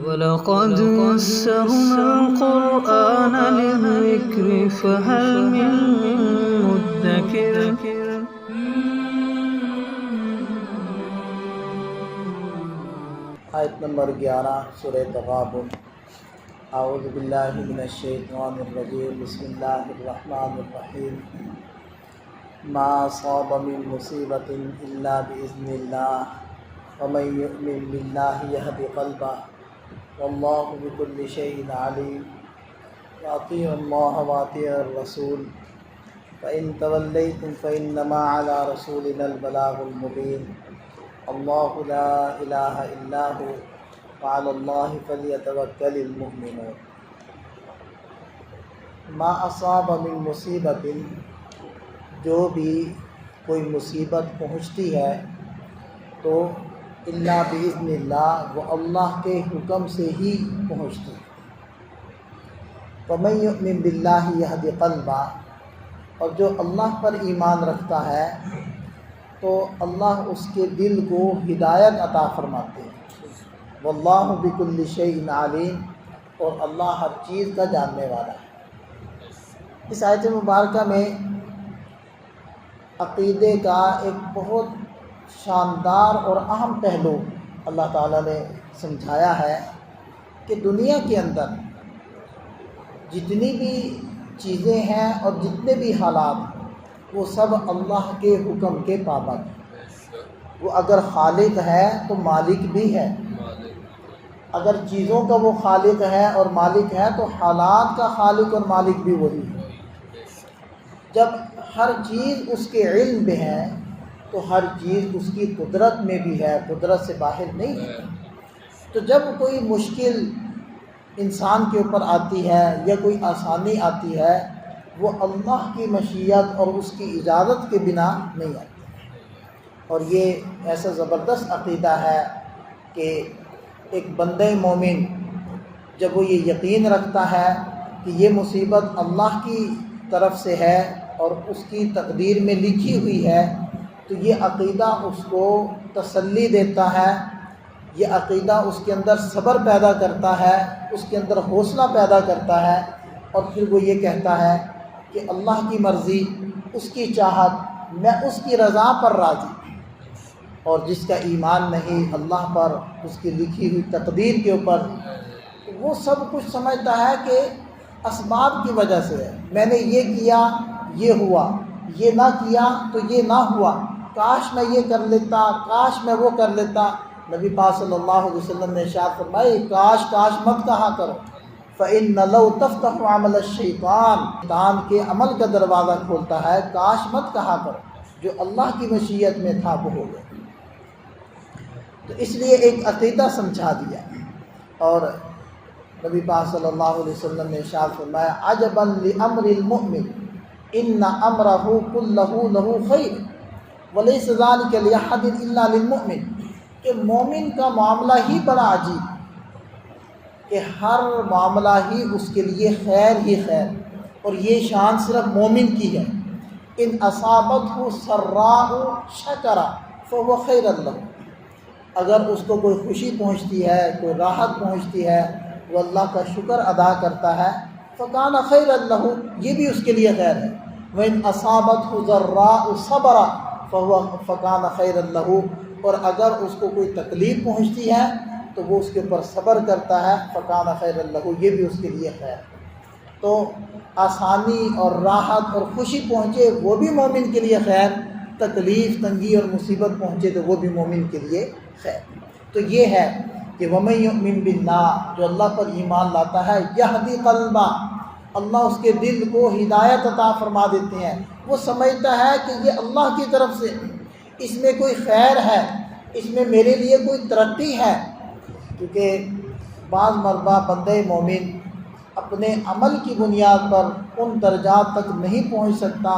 وَلَقَدْ يَسَّرْنَا الْقُرْآنَ لِلذِّكْرِ فَهَلْ مِن مُّدَّكِرٍ آیت نمبر 11 سورہ تغابن۔ اعوذ باللہ من الشیطان الرجیم، بسم اللہ الرحمن الرحیم۔ ما اصاب من مصیبۃ الا باذن اللہ ومن یؤمن باللہ یہد قلبہ واللہ بکل شیء علیم۔ واطیعوا اللہ واطیعوا الرسول فإن تولیتم فإنما علی رسولنا البلاغ المبین۔ اللہ لا الہ الا ہو وعلی اللہ فلیتوکل المؤمنون۔ ما اصاب من مصیبت، جو بھی کوئی مصیبت پہنچتی ہے تو الا باذن اللہ، وہ اللہ کے حکم سے ہی پہنچتی ہے۔ ومن یؤمن باللہ یہد قلبہ، اور جو اللہ پر ایمان رکھتا ہے تو اللہ اس کے دل کو ہدایت عطا فرماتے ہیں۔ واللہ بکل شیء علیم، اور اللہ ہر چیز کا جاننے والا ہے۔ اس آیت مبارکہ میں عقیدے کا ایک بہت شاندار اور اہم پہلو اللہ تعالیٰ نے سمجھایا ہے کہ دنیا کے اندر جتنی بھی چیزیں ہیں اور جتنے بھی حالات ہیں، وہ سب اللہ کے حکم کے پابند ہیں۔ وہ اگر خالق ہے تو مالک بھی ہے۔ اگر چیزوں کا وہ خالق ہے اور مالک ہے تو حالات کا خالق اور مالک بھی وہی ہے۔ جب ہر چیز اس کے علم میں ہے تو ہر چیز اس کی قدرت میں بھی ہے، قدرت سے باہر نہیں ہے۔ تو جب کوئی مشکل انسان کے اوپر آتی ہے یا کوئی آسانی آتی ہے، وہ اللہ کی مشیت اور اس کی اجازت کے بنا نہیں آتی۔ اور یہ ایسا زبردست عقیدہ ہے کہ ایک بندہ مومن جب وہ یہ یقین رکھتا ہے کہ یہ مصیبت اللہ کی طرف سے ہے اور اس کی تقدیر میں لکھی ہوئی ہے، تو یہ عقیدہ اس کو تسلی دیتا ہے، یہ عقیدہ اس کے اندر صبر پیدا کرتا ہے، اس کے اندر حوصلہ پیدا کرتا ہے، اور پھر وہ یہ کہتا ہے کہ اللہ کی مرضی، اس کی چاہت، میں اس کی رضا پر راضی۔ اور جس کا ایمان نہیں اللہ پر، اس کی لکھی ہوئی تقدیر کے اوپر، تو وہ سب کچھ سمجھتا ہے کہ اسباب کی وجہ سے ہے۔ میں نے یہ کیا، یہ ہوا، یہ نہ کیا تو یہ نہ ہوا، کاش میں یہ کر لیتا، کاش میں وہ کر لیتا۔ نبی پاک صلی اللہ علیہ وسلم نے ارشاد فرمایا، کاش کاش مت کہا کرو، فَإِنَّ لَوْ تَفْتَحُ عَمَلَ الشَّيْطَانِ، شیطان کے عمل کا دروازہ کھولتا ہے، کاش مت کہا کرو، جو اللہ کی مشیت میں تھا وہ ہو گیا۔ تو اس لیے ایک عقیدہ سمجھا دیا۔ اور نبی پاک صلی اللہ علیہ وسلم نے ارشاد فرمایا، عَجَبًا لِأَمْرِ الْمُؤْمِنِ إِنَّ أَمْرَهُ كُلَّهُ لَهُ خَيْرٌ وَلَيْسَ ذَلِكَ لِأَحَدٍ إِلَّا لِلْمُؤْمِنِ، کہ مومن کا معاملہ ہی بڑا عجیب ہے کہ ہر معاملہ ہی اس کے لیے خیر ہی خیر، اور یہ شان صرف مومن کی ہے۔ ان اصابتہ سراء شکر فہو خیر لہ، اگر اس کو کوئی خوشی پہنچتی ہے، کوئی راحت پہنچتی ہے، وہ اللہ کا شکر ادا کرتا ہے، فکان خیر لہ، یہ بھی اس کے لیے خیر ہے۔ وَإِنْ أَصَابَتْهُ ضَرَّاءُ صَبَرَ فَكَانَ خَيْرًا لَهُ، اور اگر اس کو کوئی تکلیف پہنچتی ہے تو وہ اس کے اوپر صبر کرتا ہے، فَكَانَ خَيْرًا لَهُ، یہ بھی اس کے لیے خیر ہے۔ تو آسانی اور راحت اور خوشی پہنچے وہ بھی مومن کے لیے خیر، تکلیف، تنگی اور مصیبت پہنچے تو وہ بھی مومن کے لیے خیر۔ تو یہ ہے کہ وَمَن يُؤْمِن بِاللَّهِ، جو اللہ پر ایمان لاتا ہے، یہدی قلبہ، اللہ اس کے دل کو ہدایت عطا فرما دیتے ہیں۔ وہ سمجھتا ہے کہ یہ اللہ کی طرف سے، اس میں کوئی خیر ہے، اس میں میرے لیے کوئی ترقی ہے۔ کیونکہ بعض مرتبہ بندہ مومن اپنے عمل کی بنیاد پر ان درجات تک نہیں پہنچ سکتا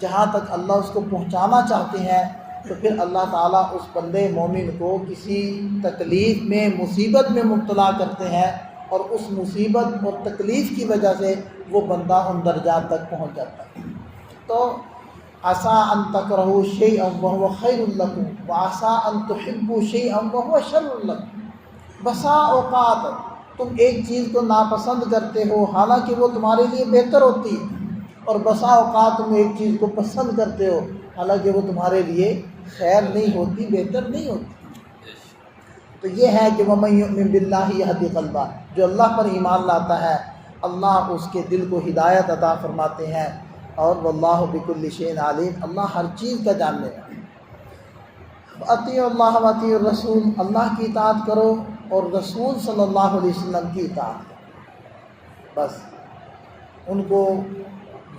جہاں تک اللہ اس کو پہنچانا چاہتے ہیں، تو پھر اللہ تعالیٰ اس بندے مومن کو کسی تکلیف میں، مصیبت میں مبتلا کرتے ہیں، اور اس مصیبت اور تکلیف کی وجہ سے وہ بندہ ان درجات تک پہنچ جاتا ہے۔ تو عسیٰ ان تکرہوا شیئا وہو خیر لکم وعسیٰ ان تحبوا شیئا وہو شر لکم، بسا اوقات تم ایک چیز کو ناپسند کرتے ہو حالانکہ وہ تمہارے لیے بہتر ہوتی ہے، اور بسا اوقات تم ایک چیز کو پسند کرتے ہو حالانکہ وہ تمہارے لیے خیر نہیں ہوتی، بہتر نہیں ہوتی۔ تو یہ ہے کہ وَمَن يُؤْمِن بِاللَّهِ يَهْدِ قَلْبَهُ، جو اللہ پر ایمان لاتا ہے اللہ اس کے دل کو ہدایت عطا فرماتے ہیں، اور واللہ بکل شیء علیم، اللہ ہر چیز کا جاننے والا ہے۔ اطیعوا اللہ واطیعوا الرسول، اللہ کی اطاعت کرو اور رسول صلی اللہ علیہ وسلم کی اطاعت کرو، بس ان کو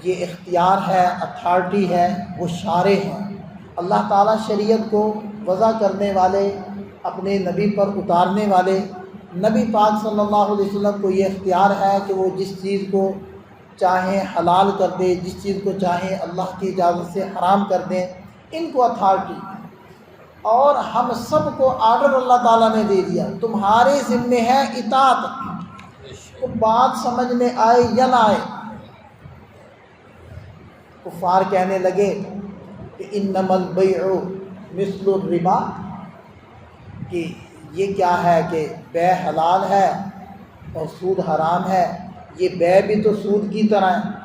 یہ اختیار ہے، اتھارٹی ہے، وہ شارع ہیں، اللہ تعالیٰ شریعت کو وضع کرنے والے، اپنے نبی پر اتارنے والے، نبی پاک صلی اللہ علیہ وسلم کو یہ اختیار ہے کہ وہ جس چیز کو چاہیں حلال کر دے، جس چیز کو چاہیں اللہ کی اجازت سے حرام کر دیں، ان کو اتھارٹی، اور ہم سب کو آرڈر اللہ تعالیٰ نے دے دیا، تمہارے ذمے ہے اطاعت، تو بات سمجھ میں آئے یا نہ آئے۔ کفار کہنے لگے کہ انما البیع مثل الربا، کہ یہ کیا ہے کہ بیع حلال ہے اور سود حرام ہے، یہ بیع بھی تو سود کی طرح ہے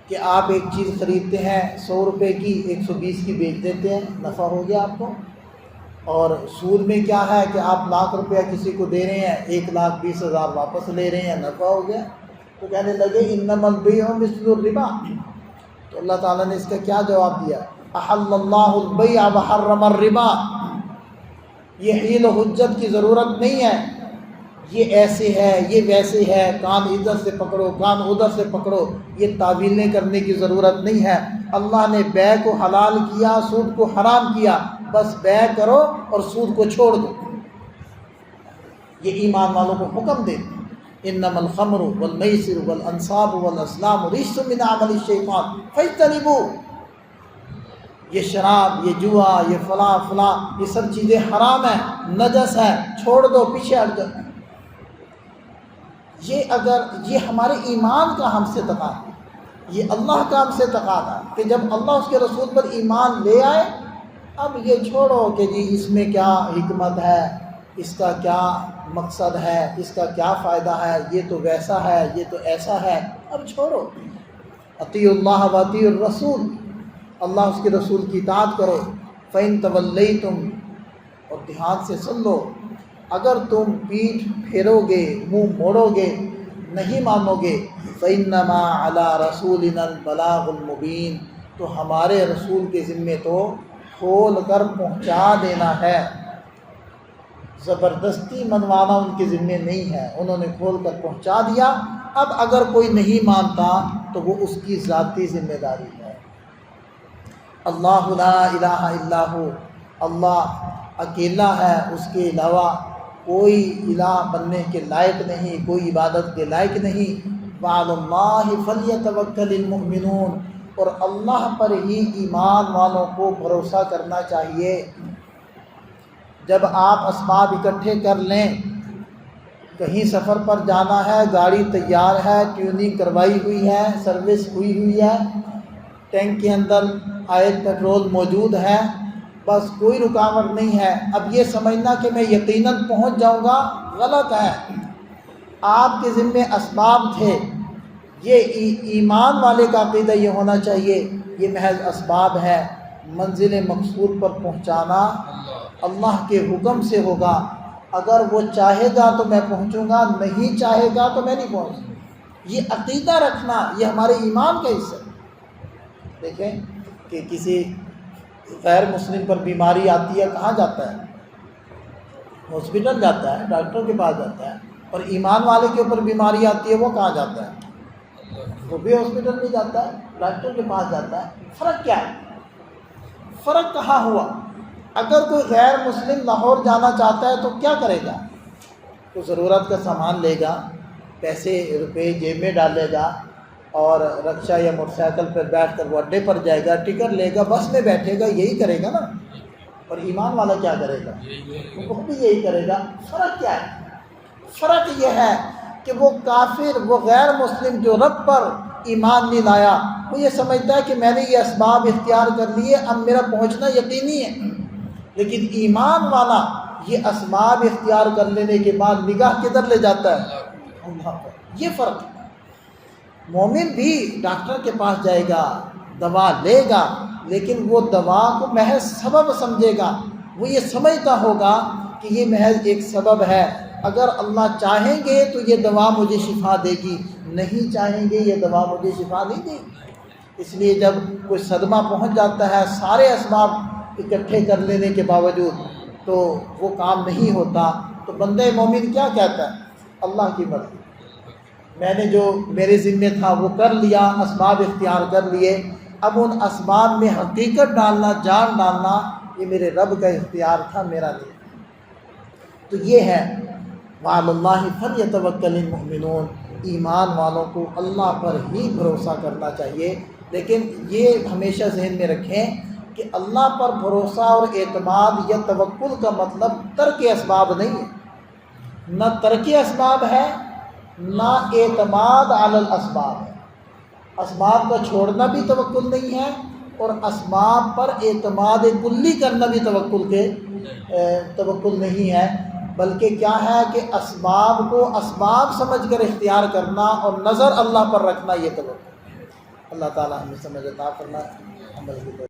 کہ آپ ایک چیز خریدتے ہیں 100 روپے کی 120 کی بیچ دیتے ہیں، نفع ہو گیا آپ کو، اور سود میں کیا ہے کہ آپ لاکھ روپیہ کسی کو دے رہے ہیں 1,20,000 واپس لے رہے ہیں، نفع ہو گیا۔ تو کہنے لگے انما البیع مثل الربا، تو اللہ تعالیٰ نے اس کا کیا جواب دیا؟ احل اللہ البیع وحرم الربا، یہ حیل و حجت کی ضرورت نہیں ہے، یہ ایسے ہے یہ ویسے ہے، کان ادھر سے پکڑو کان ادھر سے پکڑو، یہ تعویلیں کرنے کی ضرورت نہیں ہے۔ اللہ نے بیع کو حلال کیا، سود کو حرام کیا، بس بیع کرو اور سود کو چھوڑ دو، یہ ایمان والوں کو حکم دے۔ انما الخمر والمیسر والانصاب والازلام رجس من عمل الشیطان فاجتنبوہ، یہ شراب، یہ جوا، یہ فلاں فلاں، یہ سب چیزیں حرام ہیں، نجس ہیں، چھوڑ دو، پیچھے ہٹ جاؤ۔ یہ اگر یہ ہمارے ایمان کا ہم سے تقاضا، یہ اللہ کا ہم سے تقاضا کہ جب اللہ اس کے رسول پر ایمان لے آئے، اب یہ چھوڑو کہ جی اس میں کیا حکمت ہے، اس کا کیا مقصد ہے، اس کا کیا فائدہ ہے، یہ تو ویسا ہے، یہ تو ایسا ہے، اب چھوڑو۔ اطیعوا اللہ واطیعوا الرسول، اللہ اس کے رسول کی اطاعت کرو۔ فَإِن تَوَلَّيْتُمْ، اور دھیان سے سن لو، اگر تم پیٹھ پھیرو گے، منہ موڑو گے، نہیں مانو گے، فَإِنَّمَا عَلَىٰ رَسُولِنَا الْبَلَاغُ الْمُبِينُ، تو ہمارے رسول کے ذمے تو کھول کر پہنچا دینا ہے، زبردستی منوانا ان کے ذمے نہیں ہے، انہوں نے کھول کر پہنچا دیا۔ اب اگر کوئی نہیں مانتا تو وہ اس کی ذاتی ذمہ داری ہے۔ اللہ لا الہ الا ہو، اللہ اکیلا ہے، اس کے علاوہ کوئی الہ بننے کے لائق نہیں، کوئی عبادت کے لائق نہیں۔ وعلی اللہ فلیتوکل المؤمنون، اور اللہ پر ہی ایمان والوں کو بھروسہ کرنا چاہیے۔ جب آپ اسباب اکٹھے کر لیں، کہیں سفر پر جانا ہے، گاڑی تیار ہے، ٹیوننگ کروائی ہوئی ہے، سروس ہوئی ہے، ٹینک کے اندر آئل پیٹرول موجود ہے، بس کوئی رکاوٹ نہیں ہے، اب یہ سمجھنا کہ میں یقیناً پہنچ جاؤں گا، غلط ہے۔ آپ کے ذمے اسباب تھے، یہ ایمان والے کا عقیدہ یہ ہونا چاہیے یہ محض اسباب ہے، منزل مقصود پر پہنچانا اللہ کے حکم سے ہوگا۔ اگر وہ چاہے گا تو میں پہنچوں گا، نہیں چاہے گا تو میں نہیں پہنچوں گا۔ یہ عقیدہ رکھنا یہ ہمارے ایمان کا حصہ ہے۔ دیکھیں کہ کسی غیر مسلم پر بیماری آتی ہے، کہاں جاتا ہے؟ ہاسپٹل جاتا ہے، ڈاکٹر کے پاس جاتا ہے، اور ایمان والے کے اوپر بیماری آتی ہے وہ کہاں جاتا ہے؟ وہ بھی ہاسپٹل میں جاتا ہے، ڈاکٹر کے پاس جاتا ہے۔ فرق کیا ہے؟ فرق کہاں ہوا؟ اگر کوئی غیر مسلم لاہور جانا چاہتا ہے تو کیا کرے گا؟ تو ضرورت کا سامان لے گا، پیسے روپے جیب میں ڈالے گا، اور رکشہ یا موٹر سائیکل پر بیٹھ کر وہ اڈے پر جائے گا، ٹکٹ لے گا، بس میں بیٹھے گا، یہی کرے گا نا۔ اور ایمان والا کیا کرے گا؟ وہ بھی یہی کرے گا۔ فرق کیا ہے؟ فرق یہ ہے کہ وہ کافر، وہ غیر مسلم جو رب پر ایمان نہیں لایا، وہ یہ سمجھتا ہے کہ میں نے یہ اسباب اختیار کر لیے، اب میرا پہنچنا یقینی ہے۔ لیکن ایمان والا یہ اسباب اختیار کر لینے کے بعد نگاہ کدھر لے جاتا ہے؟ اللہ پر۔ یہ فرق ہے۔ مومن بھی ڈاکٹر کے پاس جائے گا، دوا لے گا، لیکن وہ دوا کو محض سبب سمجھے گا۔ وہ یہ سمجھتا ہوگا کہ یہ محض ایک سبب ہے، اگر اللہ چاہیں گے تو یہ دوا مجھے شفا دے گی، نہیں چاہیں گے یہ دوا مجھے شفا نہیں دے گی۔ اس لیے جب کوئی صدمہ پہنچ جاتا ہے سارے اسباب اکٹھے کر لینے کے باوجود تو وہ کام نہیں ہوتا، تو بندہ مومن کیا کہتا ہے؟ اللہ کی مرضی، میں نے جو میرے ذمے تھا وہ کر لیا، اسباب اختیار کر لیے، اب ان اسباب میں حقیقت ڈالنا، جان ڈالنا، یہ میرے رب کا اختیار تھا، میرا نہیں۔ تو یہ ہے وعلی اللہ فلیتوکل المؤمنون، ایمان والوں کو اللہ پر ہی بھروسہ کرنا چاہیے۔ لیکن یہ ہمیشہ ذہن میں رکھیں کہ اللہ پر بھروسہ اور اعتماد یا توکل کا مطلب ترک اسباب نہیں ہے، نہ ترک اسباب ہے نہ اعتماد علی الاسباب ہے۔ اسباب کا چھوڑنا بھی توکل نہیں ہے، اور اسباب پر اعتماد کلی کرنا بھی توکل نہیں ہے، بلکہ کیا ہے کہ اسباب کو اسباب سمجھ کر اختیار کرنا اور نظر اللہ پر رکھنا، یہ توکل۔ اللہ تعالی ہمیں سمجھ عطا فرمائے، عمل کی